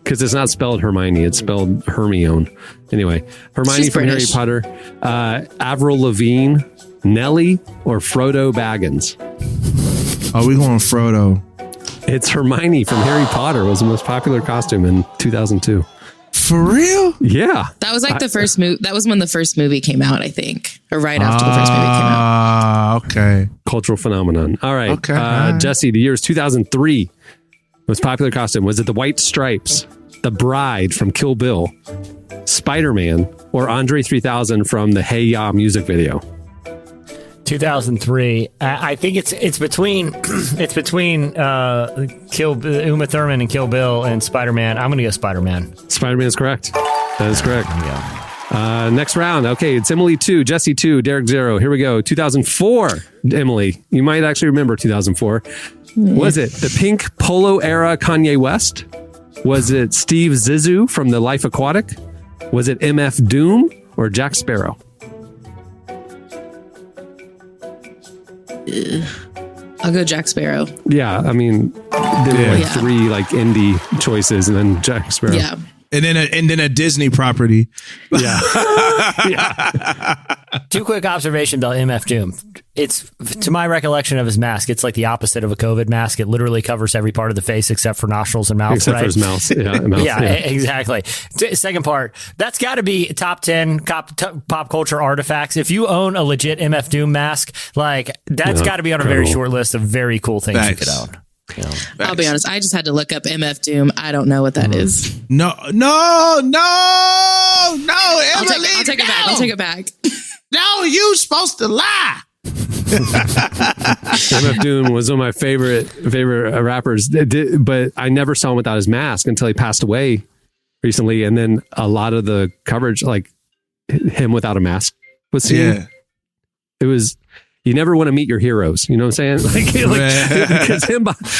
Because it's not spelled Hermione. It's spelled Hermione. Anyway, Hermione She's from British. Harry Potter, Avril Lavigne, Nelly, or Frodo Baggins? Are we going Frodo? It's Hermione from Harry Potter was the most popular costume in 2002. For real? Yeah. That was like the first movie. That was when the first movie came out, I think, or right after the first movie came out. Okay. Cultural phenomenon. All right. Okay. All right. Jesse, the year is 2003. Most popular costume. Was it the White Stripes, the Bride from Kill Bill, Spider-Man, or Andre 3000 from the Hey Ya music video? 2003. I think it's between Uma Thurman and Kill Bill and Spider-Man. I'm going to go Spider-Man. Spider-Man is correct. That is correct. Yeah. Next round. Okay, it's Emily 2, Jesse 2, Derek 0. Here we go. 2004. Emily, you might actually remember 2004. Was it the pink polo era Kanye West? Was it Steve Zissou from The Life Aquatic? Was it MF Doom or Jack Sparrow? I'll go Jack Sparrow. Yeah, I mean, there were like three like indie choices, and then Jack Sparrow. Yeah. And then a Disney property. Yeah. Two quick observations about MF Doom. It's, to my recollection of his mask, it's like the opposite of a COVID mask. It literally covers every part of the face except for nostrils and mouth. Except for his mouth. Yeah, mouth, yeah, exactly. Second part, that's got to be top 10 pop culture artifacts. If you own a legit MF Doom mask, like that's got to be on a very short list of very cool things you could own. You know. I'll be honest. I just had to look up MF Doom. I don't know what that is. No, Emily, I'll take it back. I'll take it back. No, you supposed to lie. MF Doom was one of my favorite rappers, but I never saw him without his mask until he passed away recently. And then a lot of the coverage, like him without a mask, was seen. Yeah. It was. You never want to meet your heroes. You know what I'm saying? Because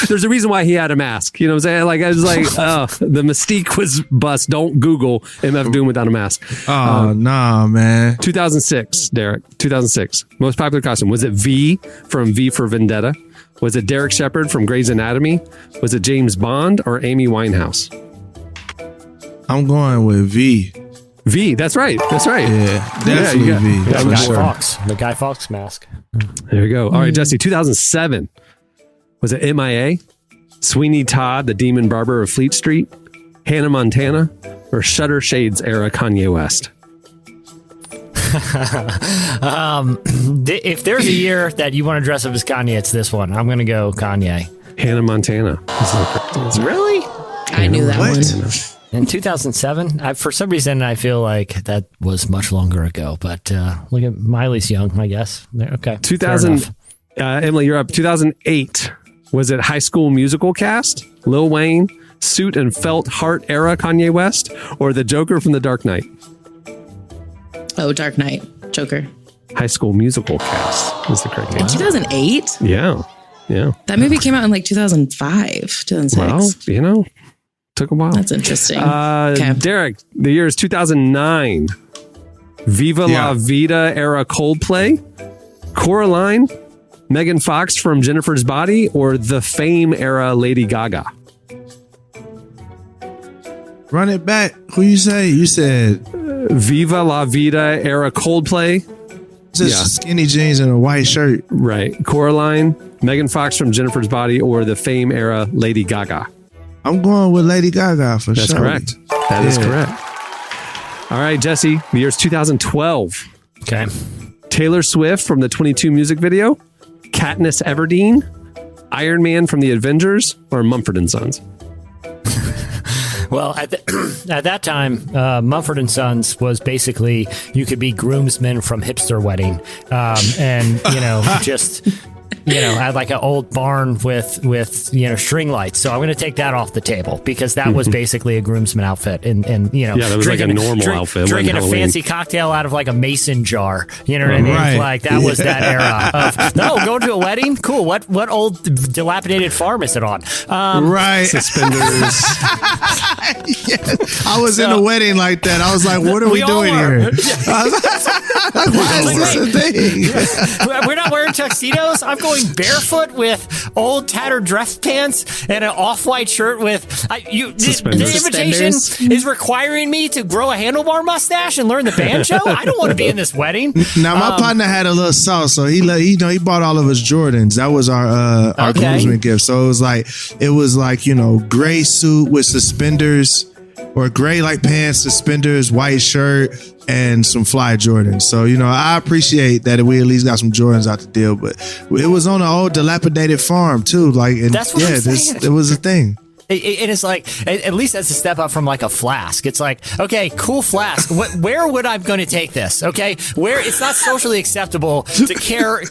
there's a reason why he had a mask. You know what I'm saying? Like, I was like, the mystique was bust. Don't Google MF Doom without a mask. Oh, nah, man. 2006, Derek. 2006. Most popular costume. Was it V from V for Vendetta? Was it Derek Shepherd from Grey's Anatomy? Was it James Bond or Amy Winehouse? I'm going with V. V, that's right. That's right. Yeah, definitely V. The Guy Fawkes mask. There we go. All right, Jesse, 2007. Was it MIA, Sweeney Todd, the Demon Barber of Fleet Street, Hannah Montana, or Shutter Shades era Kanye West? If there's a year that you want to dress up as Kanye, it's this one. I'm going to go Kanye. Hannah Montana. Really? I knew that one. In 2007, for some reason, I feel like that was much longer ago. But look at Miley's young, I guess. Okay. 2000. Emily, you're up. 2008. Was it High School Musical cast, Lil Wayne, suit and felt heart era Kanye West, or the Joker from The Dark Knight? Oh, Dark Knight. Joker. High School Musical cast is the correct In answer. 2008? Yeah. That movie came out in like 2005, 2006. Well, you know. Took a while. That's interesting. Okay. Derek, the year is 2009. Viva La Vida era Coldplay, Coraline, Megan Fox from Jennifer's Body, or the Fame era Lady Gaga? Run it back. Who you say? You said Viva La Vida era Coldplay. Just skinny jeans and a white shirt. Right. Coraline, Megan Fox from Jennifer's Body, or the Fame era Lady Gaga? I'm going with Lady Gaga for sure. That's correct. That is correct. All right, Jesse. The year's 2012. Okay. Taylor Swift from the 22 music video, Katniss Everdeen, Iron Man from the Avengers, or Mumford & Sons? Well, at that time, Mumford & Sons was basically, you could be groomsmen from Hipster Wedding. And, just... had like an old barn with string lights. So I'm going to take that off the table because that was basically a groomsman outfit. And that was like a normal outfit. Drinking a fancy cocktail out of like a mason jar. You know what I mean? Right. Like that was that era of, going to a wedding? Cool. What old dilapidated farm is it on? Right. Suspenders. I was in a wedding like that. I was like, what are we doing here? Why is this a thing? We're not wearing tuxedos? I'm going barefoot with old tattered dress pants and an off-white shirt with the invitation is requiring me to grow a handlebar mustache and learn the banjo. I don't want to be in this wedding. Now my partner had a little sauce, so he bought all of us Jordans. That was our groomsmen gift. So it was like gray suit with suspenders, or gray like pants, suspenders, white shirt, and some fly Jordans. So I appreciate that we at least got some Jordans out the deal, but it was on an old dilapidated farm too. That's what I'm saying. It was a thing. And it's like, at least that's a step up from like a flask. It's like, okay, cool flask. Where would I going to take this? Okay, where it's not socially acceptable to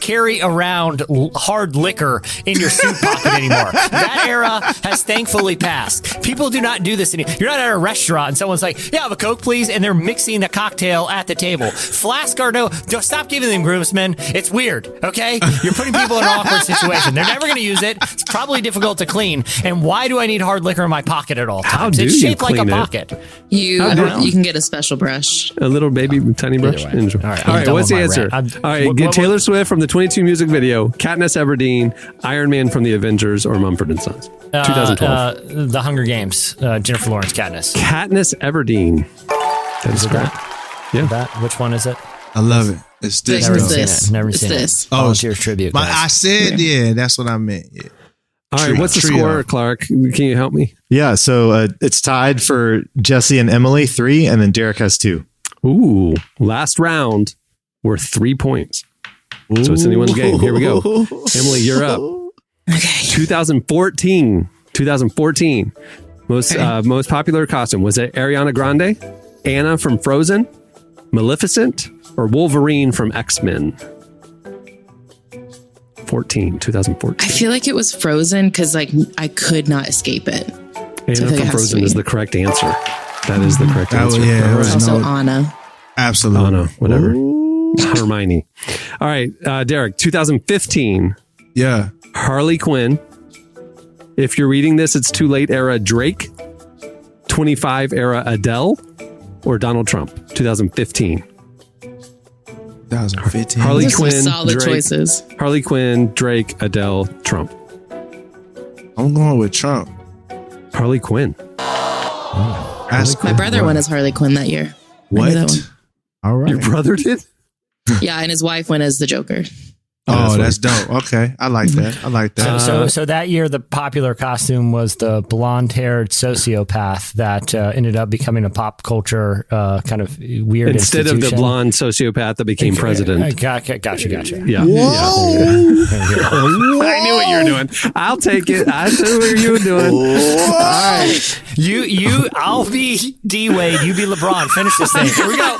carry around hard liquor in your suit pocket anymore. That era has thankfully passed. People do not do this anymore. You're not at a restaurant and someone's like, yeah, have a Coke, please, and they're mixing a cocktail at the table. Flask or no, don't stop giving them groomsmen. It's weird. Okay, you're putting people in an awkward situation. They're never going to use it. It's probably difficult to clean. And why do I need hard liquor in my pocket at all times? It's shaped like a pocket. You can get a special brush, a little baby tiny brush. Enjoy. All right, what's the answer? All right, get Taylor Swift from the 22 music video, Katniss Everdeen, Iron Man from the Avengers, or Mumford & Sons. 2012. The Hunger Games. Jennifer Lawrence, Katniss Everdeen. That is correct. Yeah. Which one is it? I love it. It's this. Never seen it. Volunteer tribute. I said, that's what I meant. Yeah. All right, what's the score, Clark? Can you help me? Yeah, so it's tied for Jesse and Emily 3, and then Derek has 2. Ooh, last round, we're 3 points. Ooh. So it's anyone's game. Here we go. Emily, you're up. Okay. 2014. Most popular costume. Was it Ariana Grande, Anna from Frozen, Maleficent, or Wolverine from X-Men? 2014. I feel like it was Frozen because I could not escape it. Anna from Frozen is the correct answer. That is the correct answer. Yeah, right. Also Anna. Absolutely. Anna, whatever. Ooh. Hermione. All right, Derek, 2015. Yeah. Harley Quinn. If you're reading this, it's too late era Drake. 25 era Adele, or Donald Trump. 2015. 2015. Harley Quinn, solid Drake, choices. Harley Quinn, Drake, Adele, Trump. I'm going with Trump. Harley Quinn. My brother went as Harley Quinn that year. What? That one. All right. Your brother did? Yeah, and his wife went as the Joker. Oh, that's dope. Okay. I like that. So that year, the popular costume was the blonde-haired sociopath that ended up becoming a pop culture kind of weird instead institution. of the blonde sociopath that became president. Gotcha. Yeah. I knew what you were doing. I'll take it. I knew what you were doing. All right. I'll be D-Wade. You be LeBron. Finish this thing. Here we go.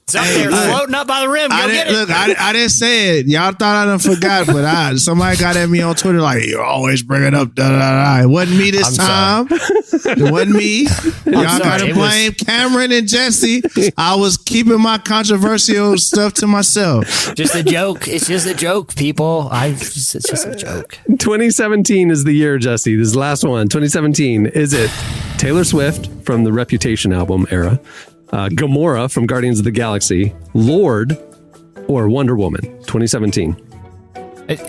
It's up there, floating up by the rim. Go get it. Look, I didn't say it. Y'all thought I done forgot, but somebody got at me on Twitter like, you always bring it up. Da, da, da. It wasn't me this time. It wasn't me. Y'all got to blame Cameron and Jesse. I was keeping my controversial stuff to myself. Just a joke. It's just a joke, people. It's just a joke. 2017 is the year, Jesse. This is the last one. 2017. Is it Taylor Swift from the Reputation album era? Gamora from Guardians of the Galaxy, Lord, or Wonder Woman, 2017.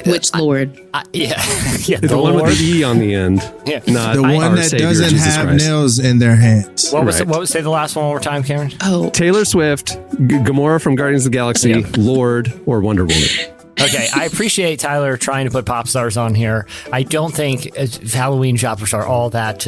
Which Lord? The one with the E on the end. Yeah. Not the one that Savior, doesn't Jesus have Christ. nails in their hands. What was say the last one more time, Cameron? Oh, Taylor Swift, Gamora from Guardians of the Galaxy, Lord, or Wonder Woman. Okay, I appreciate Tyler trying to put pop stars on here. I don't think Halloween shoppers are all that,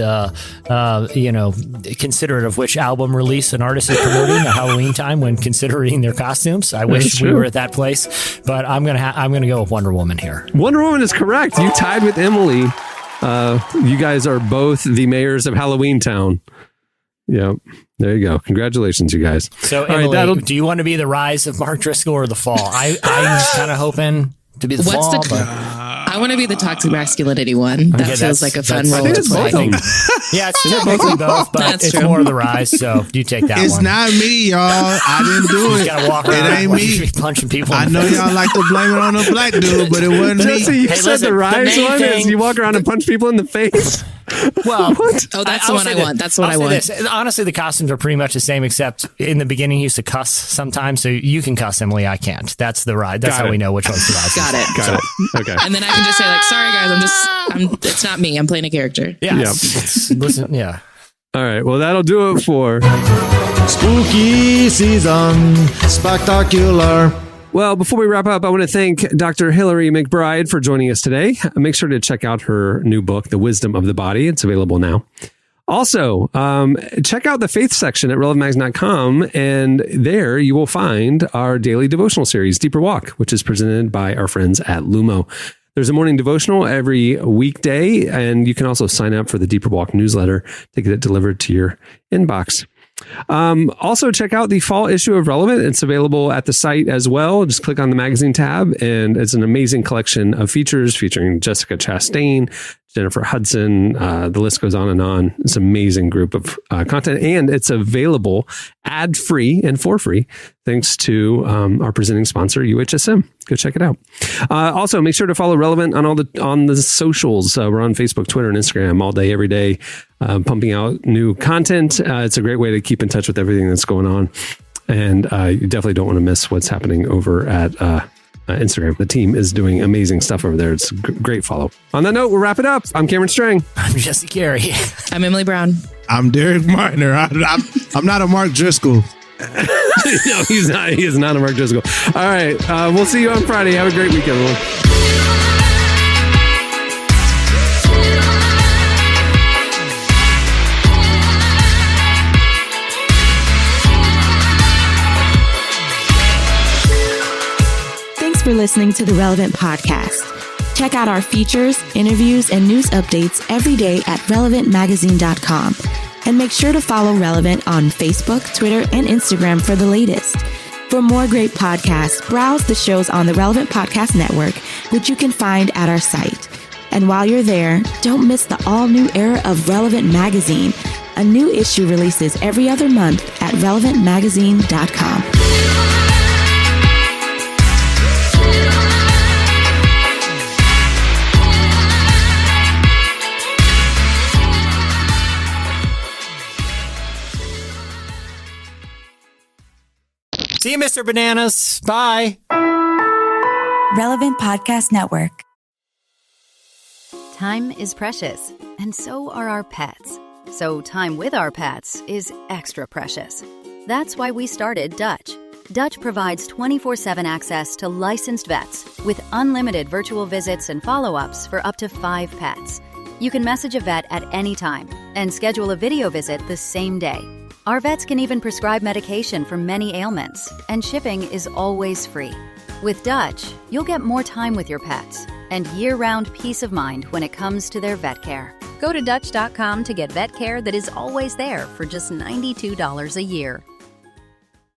considerate of which album release an artist is promoting at Halloween time when considering their costumes. I wish we were at that place, but I'm gonna go with Wonder Woman here. Wonder Woman is correct. You tied with Emily. You guys are both the mayors of Halloween Town. Yeah, there you go. Congratulations, you guys. So, Emily, do you want to be the rise of Mark Driscoll or the fall? I'm just kind of hoping to be the fall. I want to be the toxic masculinity one. That feels like a fun role to play. Yeah, it's technically both, but it's more of the rise. So you take that one. It's not me, y'all. I didn't do it. You gotta walk around. It ain't me. Punching people. I know y'all like to blame it on a black dude, but it wasn't me. You said the rise one is you walk around and punch people in the face. Well, Oh, that's the one I want. That's what I want. This. Honestly, the costumes are pretty much the same, except in the beginning he used to cuss sometimes. So you can cuss, Emily. I can't. That's the ride. That's how we know which one's the ride. Got it. Got it. Okay. And then I can just say like, sorry guys, it's not me. I'm playing a character. Yeah. Yep. Listen. Yeah. All right. Well, that'll do it for Spooky season, spectacular. Well, before we wrap up, I want to thank Dr. Hillary McBride for joining us today. Make sure to check out her new book, The Wisdom of the Body. It's available now. Also, check out the faith section at relevantmagazine.com, and there you will find our daily devotional series, Deeper Walk, which is presented by our friends at Lumo. There's a morning devotional every weekday, and you can also sign up for the Deeper Walk newsletter to get it delivered to your inbox. Also, check out the fall issue of Relevant. It's available at the site as well. Just click on the magazine tab, and it's an amazing collection of features featuring Jessica Chastain, Jennifer Hudson. The list goes on and on. It's an amazing group of content, and it's available ad-free and for free thanks to our presenting sponsor, UHSM. Go check it out. Also, make sure to follow Relevant on the socials. We're on Facebook, Twitter, and Instagram all day, every day, pumping out new content. It's a great way to keep in touch with everything that's going on. And you definitely don't want to miss what's happening over at Instagram. The team is doing amazing stuff over there. It's a great follow. On that note, we'll wrap it up. I'm Cameron Strang. I'm Jesse Carey. I'm Emily Brown. I'm Derek Martiner. I'm not a Mark Driscoll. No, he's not. He is not a Mark Driscoll. All right. We'll see you on Friday. Have a great weekend, everyone. Thanks for listening to the Relevant Podcast. Check out our features, interviews, and news updates every day at relevantmagazine.com. And make sure to follow Relevant on Facebook, Twitter, and Instagram for the latest. For more great podcasts, browse the shows on the Relevant Podcast Network, which you can find at our site. And while you're there, don't miss the all-new era of Relevant Magazine. A new issue releases every other month at relevantmagazine.com. See you, Mr. Bananas. Bye. Relevant Podcast Network. Time is precious, and so are our pets. So time with our pets is extra precious. That's why we started Dutch. Dutch provides 24/7 access to licensed vets with unlimited virtual visits and follow-ups for up to 5 pets. You can message a vet at any time and schedule a video visit the same day. Our vets can even prescribe medication for many ailments, and shipping is always free. With Dutch, you'll get more time with your pets and year-round peace of mind when it comes to their vet care. Go to Dutch.com to get vet care that is always there for just $92 a year.